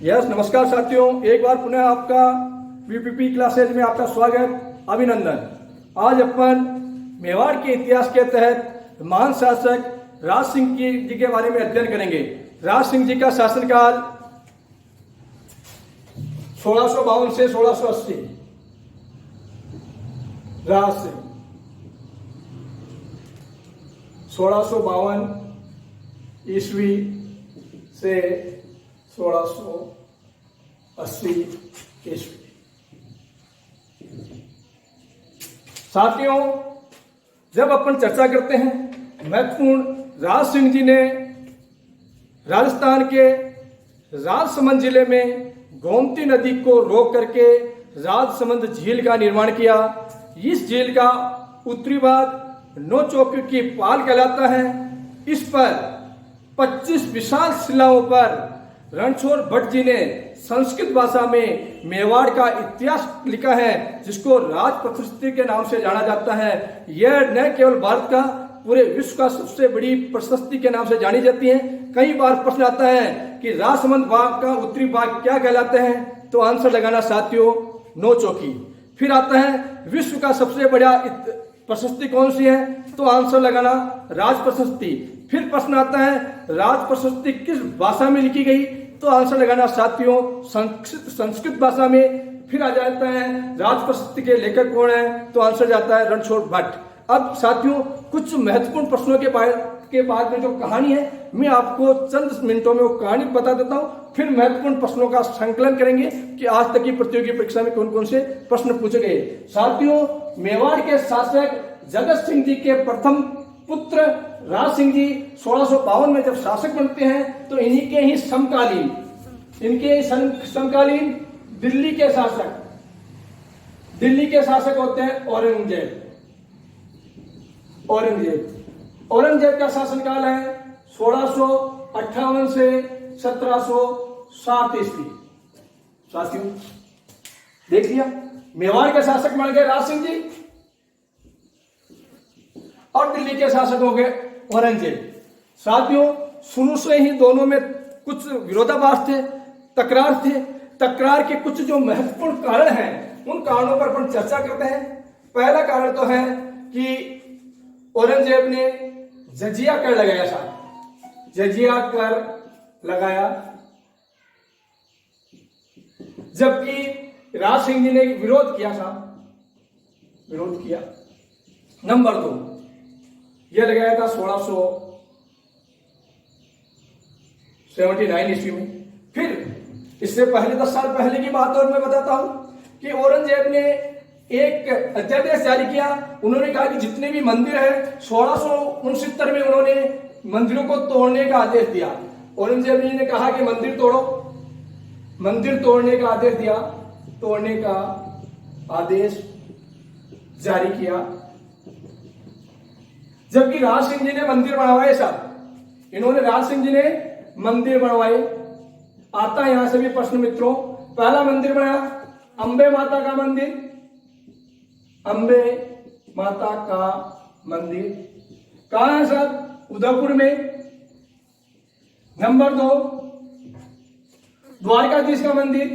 Yes, नमस्कार साथियों, एक बार पुनः आपका वीपीपी क्लासेज में आपका स्वागत, अभिनंदन। आज अपन मेवाड़ के इतिहास के तहत महान शासक राज सिंह जी के बारे में अध्ययन करेंगे। राज सिंह जी का शासनकाल 1652 से 1680। राज सिंह 1652 ईस्वी से 1680 ईस्वी। साथियों, जब अपन चर्चा करते हैं महत्वपूर्ण, राज सिंह जी ने राजस्थान के राजसमंद जिले में गोमती नदी को रोक करके राजसमंद झील का निर्माण किया। इस झील का उत्तरी भाग नौचौकियों की पाल कहलाता है। इस पर 25 विशाल शिलाओं पर रणछोड़ भट्ट जी ने संस्कृत भाषा में मेवाड़ का इतिहास लिखा है, जिसको राज प्रशस्ति के नाम से जाना जाता है। यह न केवल भारत का, पूरे विश्व का सबसे बड़ी प्रशस्ति के नाम से जानी जाती है। कई बार प्रश्न आता है कि राजसमंद भाग का उत्तरी भाग क्या कहलाते हैं, तो आंसर लगाना साथियों नौचौकी। फिर आता है विश्व का सबसे बड़ा प्रशस्ति कौन सी है, तो आंसर लगाना राज प्रशस्ति। फिर प्रश्न आता है राज प्रशस्ति किस भाषा में लिखी गई, तो आंसर लगाना साथियों संस्कृत भाषा में। फिर आ जाता है राज प्रशस्ति के लेखक कौन है, तो आंसर जाता है रणछोड़ भट्ट। अब साथियों, कुछ महत्वपूर्ण प्रश्नों के बाद में जो कहानी है, मैं आपको चंद मिनटों में वो कहानी बता देता हूं। फिर महत्वपूर्ण प्रश्नों का संकलन करेंगे कि आज तक की प्रतियोगी परीक्षा में कौन कौन से प्रश्न पूछे गए। साथियों, मेवाड़ के शासक जगत सिंह जी के प्रथम पुत्र राज सिंह जी 1652 में जब शासक बनते हैं, तो इन्हीं के ही समकालीन दिल्ली के शासक होते हैं औरंगजेब का शासनकाल है 1658 से 1707 ईस्वी। साथियों देख लिया, मेवाड़ के शासक बन गए राज सिंह जी और दिल्ली के शासक हो गए औरंगजेब। साथियों, शुरू से ही दोनों में कुछ विरोधाभास थे, तकरार के कुछ जो महत्वपूर्ण कारण हैं, उन कारणों पर अपन चर्चा करते हैं। पहला कारण तो है कि औरंगजेब ने जजिया कर लगाया था, जबकि राज सिंह जी ने विरोध किया। नंबर 2, यह लगाया था 1679 ईस्वी में। फिर इससे पहले 10 साल पहले की बात और मैं बताता हूं कि औरंगजेब ने एक अध्यादेश जारी किया। उन्होंने कहा कि जितने भी मंदिर हैं, 1669 में उन्होंने मंदिरों को तोड़ने का आदेश दिया। औरंगजेब जी ने कहा कि मंदिर तोड़ो, मंदिर तोड़ने का आदेश दिया, तोड़ने का आदेश जारी किया। जबकि राज सिंह जी ने मंदिर बनवाए इन्होंने राज सिंह जी ने मंदिर बनवाए। आता है यहां से भी प्रश्न मित्रों। पहला मंदिर बनाया अंबे माता का मंदिर कहां है सर? उदयपुर में। नंबर 2, द्वारकाधीश का मंदिर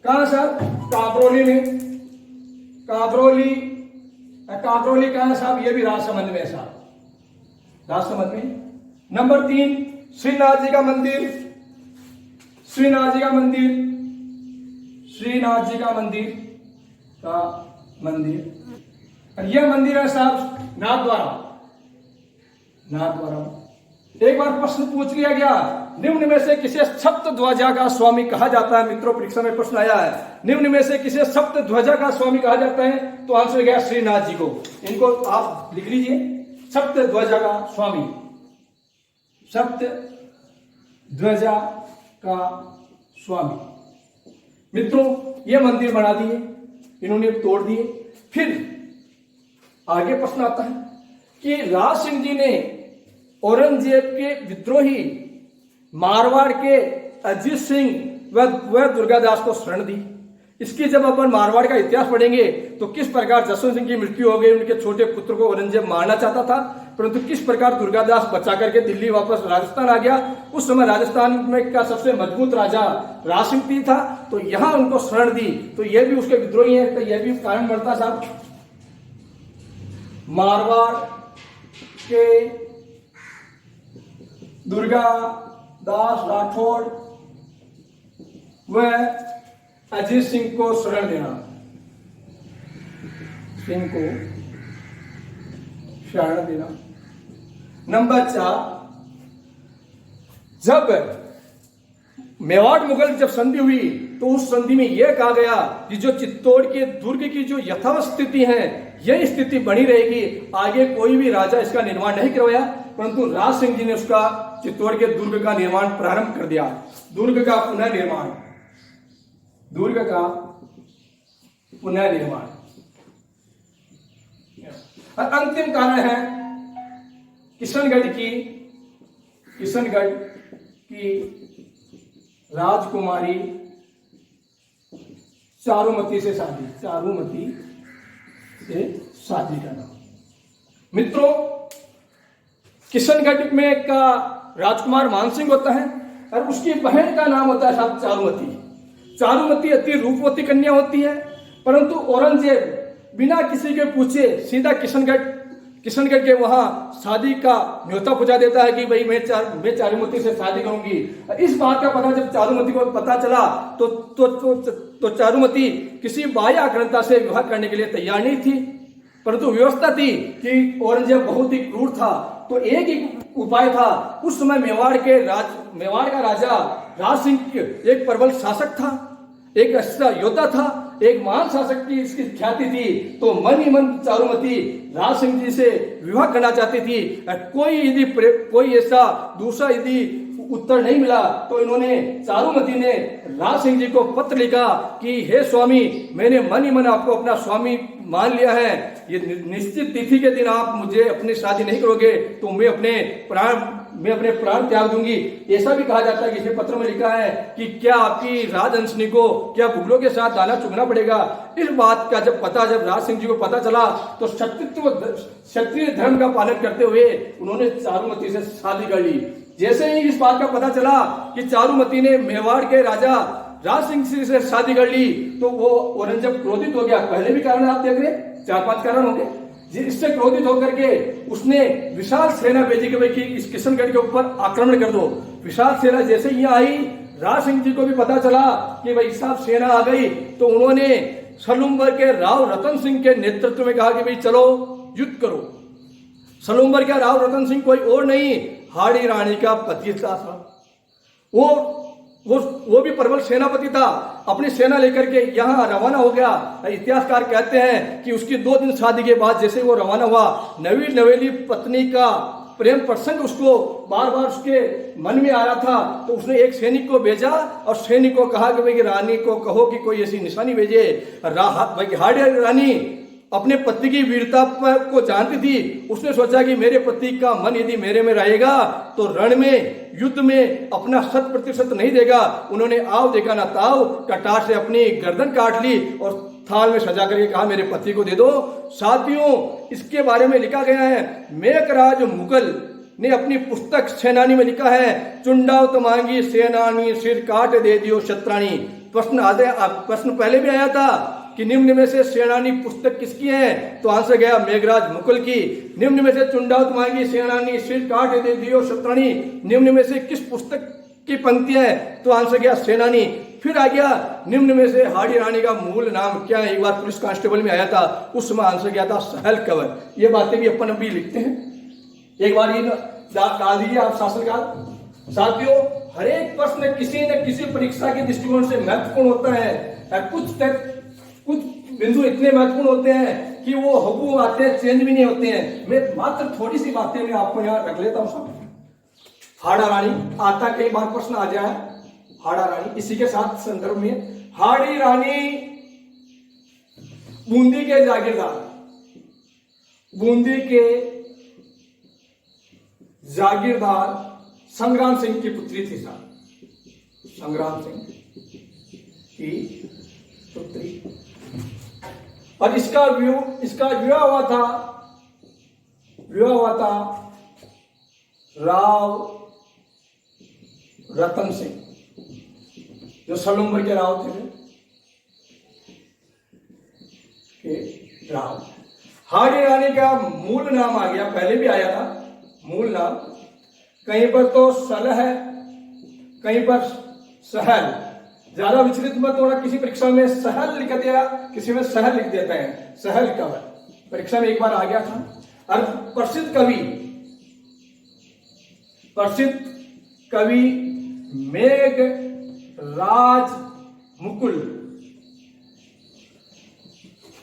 कहां सर? काबरोली में। काबरोली कहां है साहब? ये भी राजसमंद में है साहब, राजसमंद में। नंबर 3, श्रीनाथ जी का मंदिर और यह मंदिर है साहब नाथद्वारा। एक बार प्रश्न पूछ लिया गया, निम्न में से किसे सप्त ध्वजा का स्वामी कहा जाता है? मित्रों, परीक्षा में प्रश्न आया है, निम्न में से किसे सप्त ध्वजा का स्वामी कहा जाता है? तो आंसर गया श्रीनाथ जी को। इनको आप लिख लीजिए, सप्त ध्वजा का स्वामी, सप्त ध्वजा का स्वामी। मित्रों, ये मंदिर बना दिए इन्होंने, तोड़ दिए। फिर आगे प्रश्न आता है कि राज सिंह जी ने औरंगजेब के विद्रोही मारवाड़ के अजीत सिंह व दुर्गादास को शरण दी। इसकी जब अपन मारवाड़ का इतिहास पढ़ेंगे तो किस प्रकार जसवंत सिंह की मृत्यु हो गई, उनके छोटे पुत्र को औरंगजेब मारना चाहता था, परंतु किस प्रकार दुर्गादास बचा करके दिल्ली वापस राजस्थान आ गया। उस समय राजस्थान में का सबसे मजबूत राजा राज सिंह था, तो यहां उनको शरण दी, तो यह भी उसके विद्रोही है, तो यह भी कारण बनता साहब। मारवाड़ के दुर्गादास राठौड़ व अजीत सिंह को शरण देना, सिंह को शरण देना। नंबर 4, जब मेवाड़ मुगल जब संधि हुई तो उस संधि में यह कहा गया कि जो चित्तौड़ के दुर्ग की जो यथावत स्थिति है यह स्थिति बनी रहेगी, आगे कोई भी राजा इसका निर्माण नहीं करवाया, परंतु राज सिंह जी ने उसका चित्तौड़ के दुर्ग का निर्माण प्रारंभ कर दिया। दुर्ग का पुनः निर्माण, दुर्ग का पुनः निर्माण। अंतिम कारण है किशनगढ़ की राजकुमारी चारुमती से शादी करना। मित्रों, किशनगढ़ में का राजकुमार मानसिंह होता है और उसकी बहन का नाम होता है साहब चारुमती। चारुमती अति रूपवती कन्या होती है, परंतु औरंगजेब बिना किसी के पूछे सीधा किशनगढ़ के वहां शादी का न्योता पहुंचा देता है कि भाई मैं चारुमती से शादी करूंगी। इस बात का पता जब चारुमती को पता चला तो चारुमती किसी बाह्य आक्रांता से विवाह करने के लिए तैयार नहीं थी, परंतु व्यवस्था थी कि औरंगजेब बहुत ही क्रूर था, तो एक ही उपाय था। उस समय मेवाड़ का राजा राज सिंह एक प्रबल शासक था, एक अच्छा योद्धा था, एक महान शासक की इसकी ख्याति थी, तो मन ही मन चारुमती राज सिंह जी से विवाह करना चाहती थी। कोई ऐसा दूसरा यदि उत्तर नहीं मिला तो इन्होंने चारुमती ने राज सिंह जी को पत्र लिखा कि हे स्वामी, मैंने मन ही मन आपको अपना स्वामी मान लिया है, ये निश्चित तिथि के दिन आप मुझे अपनी शादी नहीं करोगे तो मैं अपने प्राण त्याग दूंगी। ऐसा भी कहा जाता है कि इस पत्र में लिखा है कि क्या आपकी राजहंसनी को क्या मुगलों के साथ दाना चुगना पड़ेगा। इस बात का जब राज सिंह जी को पता चला तो क्षत्रिय धर्म का पालन करते हुए उन्होंने चारुमती से शादी कर ली। जैसे ही इस बात का पता चला कि चारुमती ने मेवाड़ के राजा राज सिंह से शादी कर ली तो वो औरंगजेब क्रोधित हो गया। पहले भी कारण आप देख रहे, 4-5 कारण होंगे। इससे क्रोधित होकर के उसने विशाल सेना भेजी कि भाई कि इस किशनगढ़ के ऊपर आक्रमण कर दो। विशाल सेना जैसे ही आई, राज सिंह जी को भी पता चला कि भाई साहब सेना आ गई, तो उन्होंने सलूम्बर के राव रतन सिंह के नेतृत्व में कहा कि भाई चलो युद्ध करो। सलूम्बर का राव रतन सिंह कोई और नहीं, हाड़ी रानी का पति था। वो भी प्रबल सेनापति था। अपनी सेना लेकर के यहाँ रवाना हो गया। इतिहासकार कहते हैं कि उसकी 2 दिन शादी के बाद जैसे वो रवाना हुआ, नवी नवेली पत्नी का प्रेम प्रसंग उसको बार बार उसके मन में आ रहा था, तो उसने एक सैनिक को भेजा और सैनिक को कहा कि भाई रानी को कहो कि कोई ऐसी निशानी भेजे। हाड़ी रानी अपने पति की वीरता को जानती थी। उसने सोचा कि मेरे पति का मन यदि मेरे में रहेगा तो रण में युद्ध में अपना 100% नहीं देगा। उन्होंने आव देखा ना ताव, कटार से अपनी गर्दन काट ली और थाल में सजा करके कहा मेरे पति को दे दो। साथियों, इसके बारे में लिखा गया है, मेघराज मुगल ने अपनी पुस्तक सेनानी में लिखा है, चुंडावत मांगी सेनानी सिर काट दे दियो शत्राणी। प्रश्न पहले भी आया था कि निम्न में से सेनानी पुस्तक किसकी है, तो आंसर गया मेघराज मुगल की। निम्न में से चुंडावत मांगी सेनानी सिर काट दे दियो शत्राणी, निम्न में से किस पुस्तक की पंक्तियां है, तो आंसर गया सेनानी। फिर आ गया निम्न में से हाड़ी रानी का मूल नाम क्या है, एक बार पुलिस कांस्टेबल में आया था, उस समय आंसर गया था सहल कंवर। ये बातें भी अपन अभी लिखते हैं, एक बार ये डाल दीजिए आप शासनकाल। साथियों, हर एक प्रश्न किसी न किसी परीक्षा के दृष्टिकोण से महत्वपूर्ण होता है। कुछ बिंदु इतने महत्वपूर्ण होते हैं कि वो हबू आते हैं, चेंज भी नहीं होते हैं। मैं मात्र थोड़ी सी बातें मैं आपको यहाँ रख लेता हूँ। हाड़ा रानी आता, कई बार प्रश्न आ जाए हाड़ा रानी, इसी के साथ संदर्भ में हाड़ी रानी बूंदी के जागीरदार, बूंदी के जागीरदार संग्राम सिंह की पुत्री थी। संग्राम सिंह की पुत्री। और इसका विवाह हुआ था राव रतन सिंह, जो सलूम्बर के राव थे के राव। हाड़ी रानी का मूल नाम आ गया, पहले भी आया था मूल नाम, कहीं पर तो सलह है, कहीं पर सहल, ज्यादा विचलित मत होना। किसी परीक्षा में सहल लिख दिया, किसी में सहल लिख देते हैं, सहल का परीक्षा में एक बार आ गया था। और प्रसिद्ध कवि मेघराज मुकुल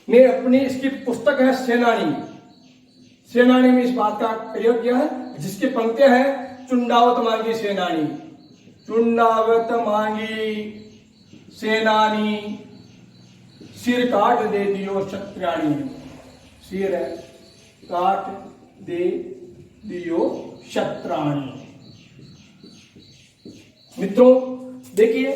ने अपनी, इसकी पुस्तक है सेनानी में इस बात का प्रयोग किया है, जिसकी पंक्तियां हैं चुंडावत मांगी सेनानी, चुंडावत मांगी सेनानी, सिर काट दे दियो क्षत्राणी, सिर काट दे दियो क्षत्राणी। मित्रों देखिए,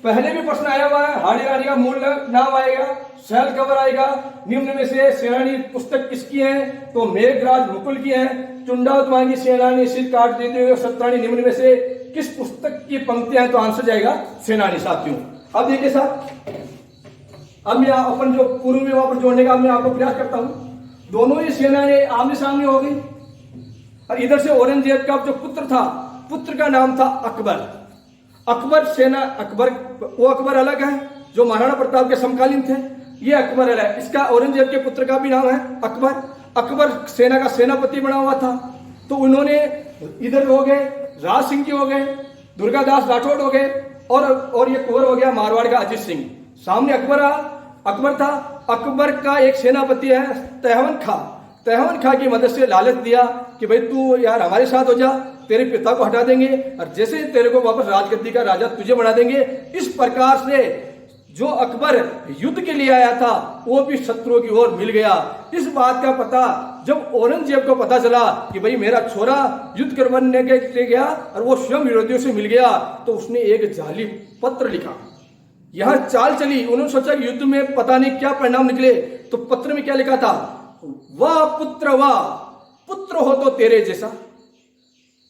पहले भी प्रश्न आया हुआ है, हाड़ी रानी का मूल नाम आएगा, सहल कवर आएगा, निम्न में से सेनानी पुस्तक किसकी है, तो मेघराज मुकुल की है। चुंडावत मांगी सेनानी, सिर काट दे दियो क्षत्राणी, निम्न में से किस पुस्तक की पंक्तियां हैं, तो आंसर जाएगा सेनानी। साथियों अब देखिए साहब, अब मैं अपन जो पूर्व में वहां पर जोड़ने का मैं आपको प्रयास करता हूं। दोनों ही सेनाएं आमने सामने हो गई, और इधर से औरंगजेब का जो पुत्र था, पुत्र का नाम था अकबर। अकबर वो अकबर अलग है जो महाराणा प्रताप के समकालीन थे, ये अकबर अलग है। इसका औरंगजेब के पुत्र का भी नाम है अकबर। अकबर सेना का सेनापति बना हुआ था। तो उन्होंने इधर हो गए राज सिंह जी, हो गए दुर्गादास राठौड़, हो गए और ये कुंवर हो गया मारवाड़ का अजीत सिंह। सामने अकबर था। अकबर का एक सेनापति है तहवन खां की मदद से लालच दिया कि भाई तू यार हमारे साथ हो जा, तेरे पिता को हटा देंगे और जैसे तेरे को वापस राजगद्दी का राजा तुझे बना देंगे। इस प्रकार से जो अकबर युद्ध के लिए आया था वो भी शत्रुओं की ओर मिल गया। इस बात का पता जब औरंगजेब को पता चला कि भाई मेरा छोरा युद्ध करवाने के लिए गया और वो स्वयं विरोधियों से मिल गया, तो उसने एक जाली पत्र लिखा। यह चाल चली, उन्होंने सोचा कि युद्ध में पता नहीं क्या परिणाम निकले, तो पत्र में क्या लिखा था, वाह पुत्र हो तो तेरे जैसा,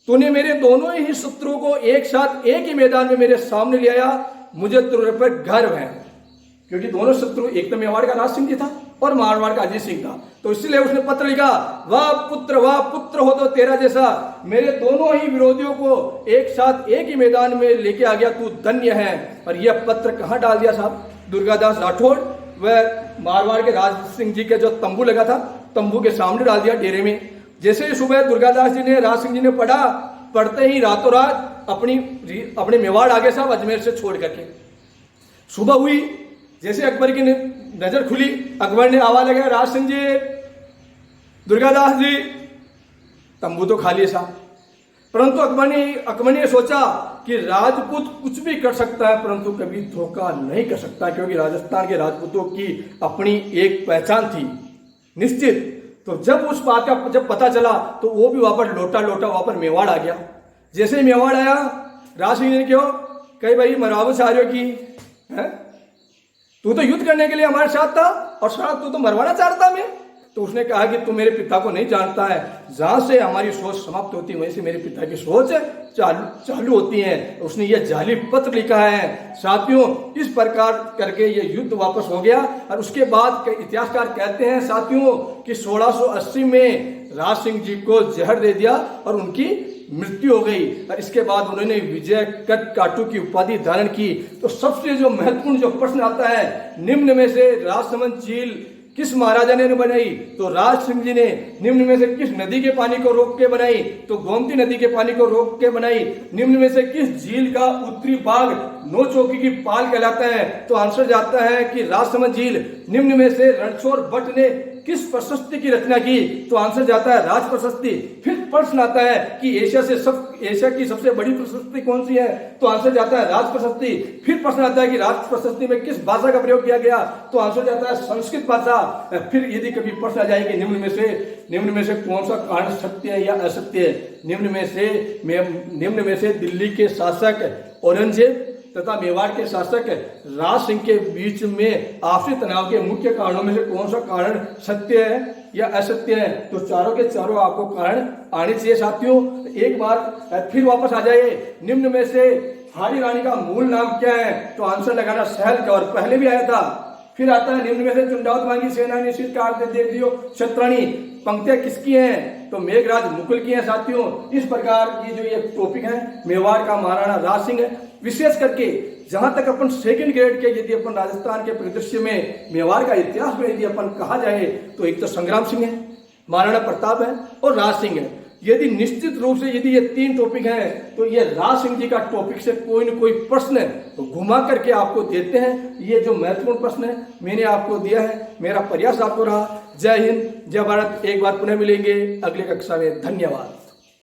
तूने मेरे दोनों ही शत्रुओं को एक साथ एक ही मैदान में मेरे सामने ले आया, मुझे तुझ पर गर्व है। क्योंकि दोनों शत्रु, एक तो मेवाड़ का राज सिंह जी था और मारवाड़ का अजीत सिंह था, तो इसलिए उसने पत्र लिखा, वाह पुत्र हो तो तेरा जैसा, मेरे दोनों ही विरोधियों को एक साथ एक ही मैदान में लेके आ गया, तू धन्य है। और यह पत्र कहां डाल दिया साहब, दुर्गादास राठौड़ व मारवाड़ के राज सिंह जी के जो तंबू लगा था, तंबू के सामने डाल दिया डेरे में। जैसे ही सुबह दुर्गादास जी ने, राज सिंह जी ने पढ़ा, पढ़ते ही रातों रात अपने मेवाड़ आगे साहब अजमेर से छोड़ करके। सुबह हुई, जैसे अकबर की नजर खुली, अकबर ने आवाज लगाया, राज सिंह जी, दुर्गादास जी, तंबू तो खाली साहब। परंतु अकबर ने सोचा कि राजपूत कुछ भी कर सकता है परंतु कभी धोखा नहीं कर सकता, क्योंकि राजस्थान के राजपूतों की अपनी एक पहचान थी निश्चित। तो जब उस बात का जब पता चला तो वो भी वापस लौटा वापस मेवाड़ आ गया। जैसे ही मेवाड़ आया, राज सिंह ने क्यों कही, भाई मरवाबू सारियों की है, तू तो युद्ध करने के लिए हमारे साथ था और साथ तू तो मरवाना चाहता मैं। तो उसने कहा कि तू मेरे पिता को नहीं जानता है, जहां से हमारी सोच समाप्त होती है वहीं से मेरे पिता की सोच चालू होती है। उसने यह जाली पत्र लिखा है। साथियों इस प्रकार करके यह युद्ध वापस हो गया। और उसके बाद इतिहासकार कहते हैं साथियों कि 1680 में राज सिंह जी को जहर दे दिया और उनकी मृत्यु हो गई। और इसके बाद उन्होंने विजय काटू की उपाधि धारण की। तो सबसे जो महत्वपूर्ण जो प्रश्न आता है, निम्न में से राजसमंद झील किस महाराजा ने बनाई, तो राज सिंह जी ने। निम्न में से किस नदी के पानी को रोक के बनाई, तो गोमती नदी के पानी को रोक के बनाई। निम्न में से किस झील का उत्तरी भाग नौ चौकी की पाल कहलाता है, तो आंसर जाता है कि राजसमंद झील। निम्न में से रणछोड़ भट्ट ने किस प्रशस्ति की रचना की, तो आंसर जाता है राज प्रशस्ति। फिर प्रश्न आता है कि एशिया की सबसे बड़ी प्रशस्ति कौन सी है, तो आंसर जाता है राज प्रशस्ति। फिर प्रश्न आता है कि राज प्रशस्ति में किस भाषा का प्रयोग किया गया, तो आंसर जाता है संस्कृत भाषा। फिर यदि कभी प्रश्न आ जाए कि निम्न में से कौन सा कारण सत्य है या असत्य है, निम्न में से दिल्ली के शासक औरंगजेब तथा मेवाड़ के शासक राज सिंह के बीच में आपसी तनाव के मुख्य कारणों में से कौन सा कारण सत्य है या असत्य है? तो चारों के चारों आपको कारण आने चाहिए साथियों। एक बार फिर वापस आ जाइए, निम्न में से हाड़ी रानी का मूल नाम क्या है? तो आंसर लगाना सहल का, और पहले भी आया था। फिर आता है निम्न में से चुंडावत मांगी सेना निश्चित कार देव दियो शत्राणी, पंक्तियां किसकी हैं? तो मेघराज मुकुल की हैं साथियों। इस प्रकार की जो ये टॉपिक है मेवाड़ का महाराणा राज सिंह है। विशेष करके जहां तक अपन सेकंड ग्रेड के यदि अपन राजस्थान के परिदृश्य में मेवाड़ का इतिहास में यदि अपन कहा जाए तो एक तो संग्राम सिंह है, महाराणा प्रताप है और राज सिंह है। यदि निश्चित रूप से यदि ये 3 टॉपिक हैं तो ये राज सिंह जी का टॉपिक से कोई न कोई प्रश्न तो घुमा करके आपको देते हैं। ये जो महत्वपूर्ण प्रश्न है मैंने आपको दिया है, मेरा प्रयास आपको रहा। जय हिंद, जय भारत। एक बार पुनः मिलेंगे अगले कक्षा में। धन्यवाद।